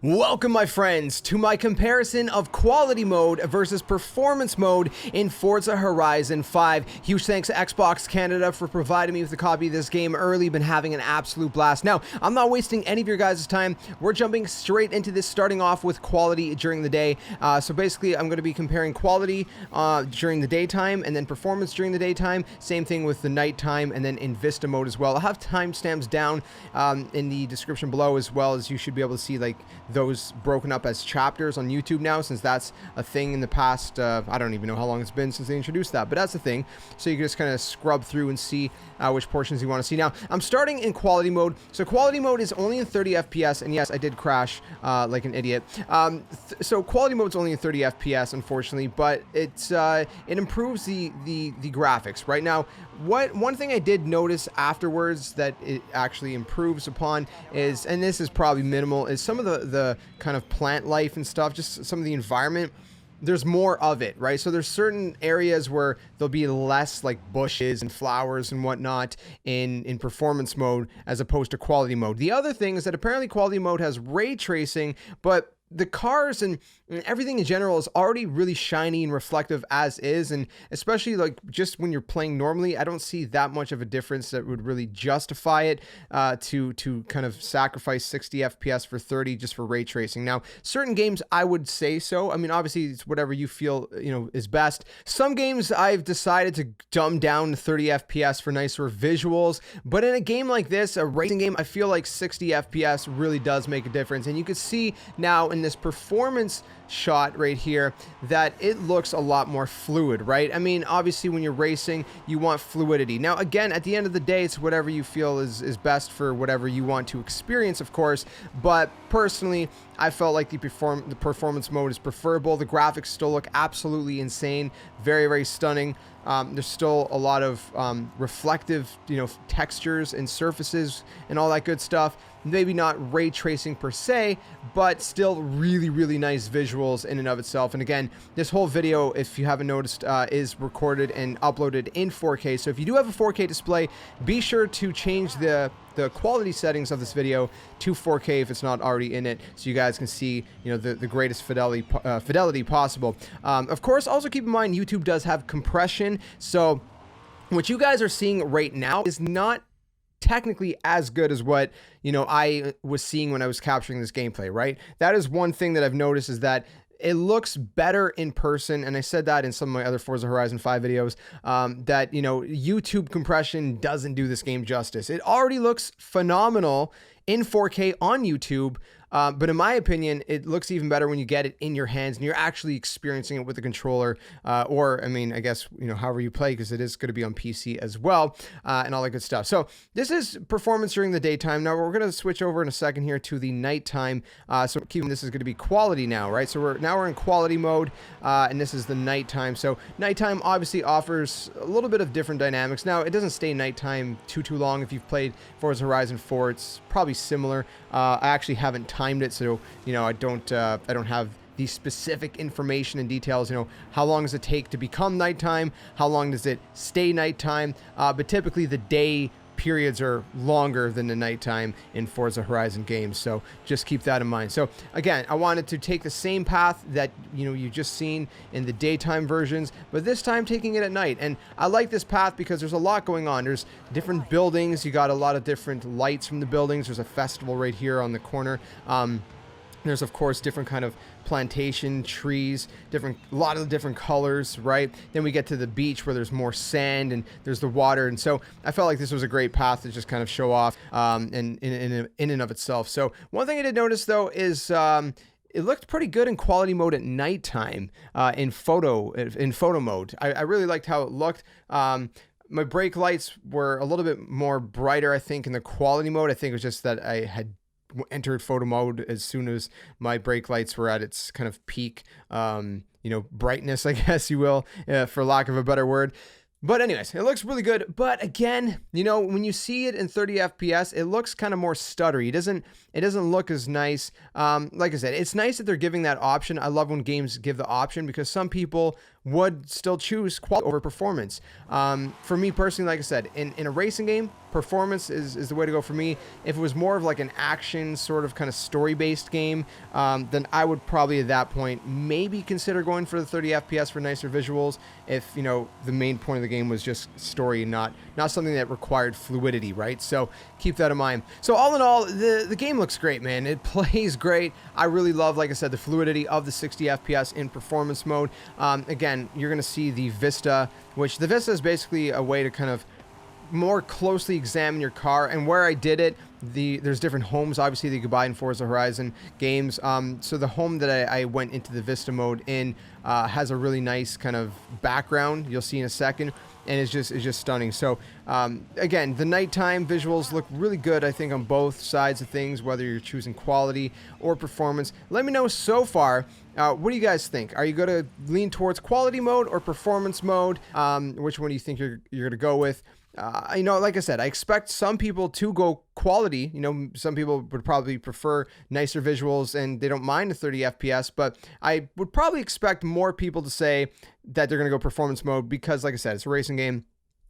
Welcome, my friends, to my comparison of quality mode versus performance mode in Forza Horizon 5. Huge thanks to Xbox Canada for providing me with a copy of this game early. Been having an absolute blast. Now, I'm not wasting any of your guys' time. We're jumping straight into this, starting off with quality during the day. So basically, I'm going to be comparing quality during the daytime and then performance during the daytime. Same thing with the nighttime and then in Vista mode as well. I'll have timestamps down in the description below, as well as you should be able to see like those broken up as chapters on YouTube now, since that's a thing in the past. I don't even know how long it's been since they introduced that, but that's the thing. So you can just kind of scrub through and see which portions you want to see. Now, I'm starting in quality mode. So quality mode is only in 30 FPS, and yes, I did crash like an idiot. So quality mode is only in 30 FPS, unfortunately, but it improves the graphics. Right now, one thing I did notice afterwards that it actually improves upon is, and this is probably minimal, is some of the kind of plant life and stuff, just some of the environment. There's more of it, right? So there's certain areas where there'll be less like bushes and flowers and whatnot in performance mode as opposed to quality mode. The other thing is that apparently quality mode has ray tracing, but the cars and everything in general is already really shiny and reflective as is, and especially like just when you're playing normally, I don't see that much of a difference that would really justify it to kind of sacrifice 60 FPS for 30 just for ray tracing. Now, certain games I would say so. I mean, obviously it's whatever you feel is best. Some games I've decided to dumb down to 30 FPS for nicer visuals, but in a game like this, a racing game, I feel like 60 FPS really does make a difference, and you can see now in this performance shot right here that it looks a lot more fluid, right? I mean, obviously when you're racing, you want fluidity. Now, again, at the end of the day, it's whatever you feel is best for whatever you want to experience, of course, but personally, I felt like the performance mode is preferable. The graphics still look absolutely insane, very, very stunning. There's still a lot of reflective, textures and surfaces and all that good stuff. Maybe not ray tracing per se, but still really, really nice visuals in and of itself. And again, this whole video, if you haven't noticed, is recorded and uploaded in 4K. So if you do have a 4K display, be sure to change the quality settings of this video to 4K if it's not already in it, so you guys can see the greatest fidelity possible. Of course, also keep in mind YouTube does have compression, so what you guys are seeing right now is not technically as good as what I was seeing when I was capturing this gameplay, right? That is one thing that I've noticed, is that it looks better in person, and I said that in some of my other Forza Horizon 5 videos, that YouTube compression doesn't do this game justice. It already looks phenomenal in 4K on YouTube, but in my opinion, it looks even better when you get it in your hands and you're actually experiencing it with the controller, or I mean, I guess, however you play, because it is going to be on PC as well, and all that good stuff. So this is performance during the daytime. Now we're going to switch over in a second here to the nighttime. So this is going to be quality now, right? So we're in quality mode, and this is the nighttime. So nighttime obviously offers a little bit of different dynamics. Now it doesn't stay nighttime too long. If you've played Forza Horizon 4, it's probably similar. I actually haven't timed it, so I don't have the specific information and details. How long does it take to become nighttime? How long does it stay nighttime? But typically the day periods are longer than the nighttime in Forza Horizon games, so just keep that in mind. So again, I wanted to take the same path that you just seen in the daytime versions, but this time taking it at night. And I like this path because there's a lot going on. There's different buildings, you got a lot of different lights from the buildings. There's a festival right here on the corner. There's of course different kind of plantation trees, a lot of different colors, right? Then we get to the beach where there's more sand and there's the water, and so I felt like this was a great path to just kind of show off, and in and of itself. So one thing I did notice though is it looked pretty good in quality mode at nighttime, in photo mode. I really liked how it looked. My brake lights were a little bit more brighter, I think, in the quality mode. I think it was just that I had entered photo mode as soon as my brake lights were at its kind of peak, brightness, I guess you will, for lack of a better word. But anyways, it looks really good. But again, when you see it in 30 FPS, it looks kind of more stuttery. It doesn't look as nice. Like I said, it's nice that they're giving that option. I love when games give the option, because some people would still choose quality over performance. For me personally, like I said, in a racing game, performance is the way to go for me. If it was more of like an action sort of kind of story-based game, then I would probably at that point maybe consider going for the 30 FPS for nicer visuals if, you know, the main point of the game was just story and not something that required fluidity, right? So keep that in mind. So all in all, the game looks great, man. It plays great. I really love, like I said, the fluidity of the 60 FPS in performance mode. Again, you're going to see the Vista, which the Vista is basically a way to kind of more closely examine your car. And where I did it, there's different homes obviously that you could buy in Forza Horizon games. So the home that I went into the Vista mode in has a really nice kind of background, you'll see in a second, and it's just stunning. So again, the nighttime visuals look really good, I think, on both sides of things, whether you're choosing quality or performance. Let me know so far, what do you guys think? Are you going to lean towards quality mode or performance mode? Which one do you think you're going to go with? You know, like I said, I expect some people to go quality. You know, some people would probably prefer nicer visuals and they don't mind the 30 FPS, but I would probably expect more people to say that they're going to go performance mode because, like I said, it's a racing game,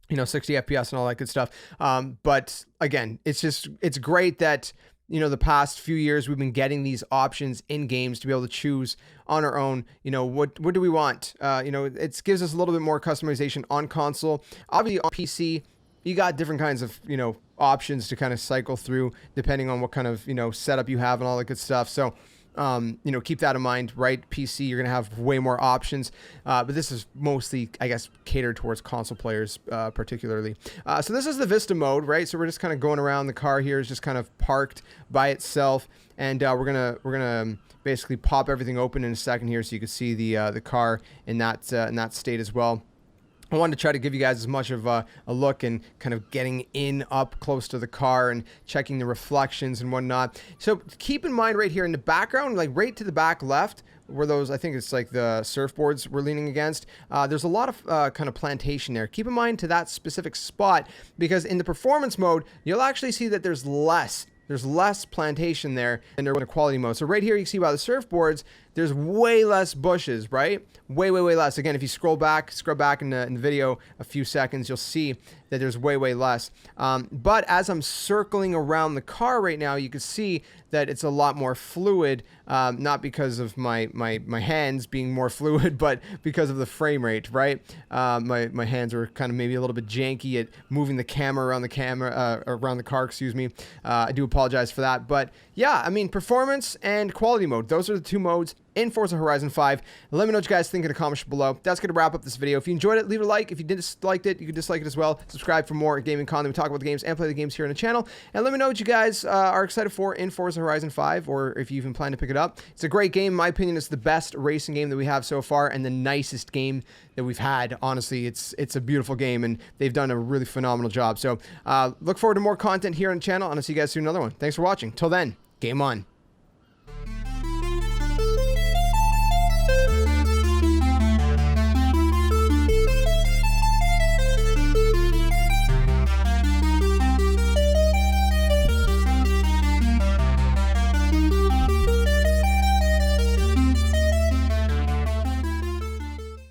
you know, 60 FPS and all that good stuff. But again, it's great that, you know, the past few years we've been getting these options in games to be able to choose on our own. You know, what do we want? You know, it gives us a little bit more customization on console. Obviously on PC, you got different kinds of, you know, options to kind of cycle through depending on what kind of, you know, setup you have and all that good stuff. So, you know, keep that in mind, right? PC, you're going to have way more options, but this is mostly, I guess, catered towards console players, particularly. So this is the Vista mode, right? So we're just kind of going around. The car here is just kind of parked by itself, and we're gonna basically pop everything open in a second here so you can see the car in that state as well. I wanted to try to give you guys as much of a look and kind of getting in up close to the car and checking the reflections and whatnot. So keep in mind right here in the background, like right to the back left, where those, I think it's like the surfboards we're leaning against, there's a lot of kind of plantation there. Keep in mind to that specific spot, because in the performance mode, you'll actually see that there's less plantation there than there in a quality mode. So right here, you see by the surfboards, there's way less bushes, right? Way less. Again, if you scroll back in the video a few seconds, you'll see that there's way less. But as I'm circling around the car right now, you can see that it's a lot more fluid, not because of my hands being more fluid, but because of the frame rate, right? My hands are kind of maybe a little bit janky at moving the camera around the car, excuse me. I do apologize for that. But yeah, I mean, performance and quality mode, those are the two modes in Forza Horizon 5. Let me know what you guys think in the comments below. That's going to wrap up this video. If you enjoyed it, leave a like. If you disliked it, you can dislike it as well. Subscribe for more gaming content. We talk about the games and play the games here on the channel. And let me know what you guys are excited for in Forza Horizon 5, or if you even plan to pick it up. It's a great game. In my opinion, it's the best racing game that we have so far and the nicest game that we've had. Honestly, it's a beautiful game, and they've done a really phenomenal job. So look forward to more content here on the channel, and I'll see you guys soon in another one. Thanks for watching. Till then, game on.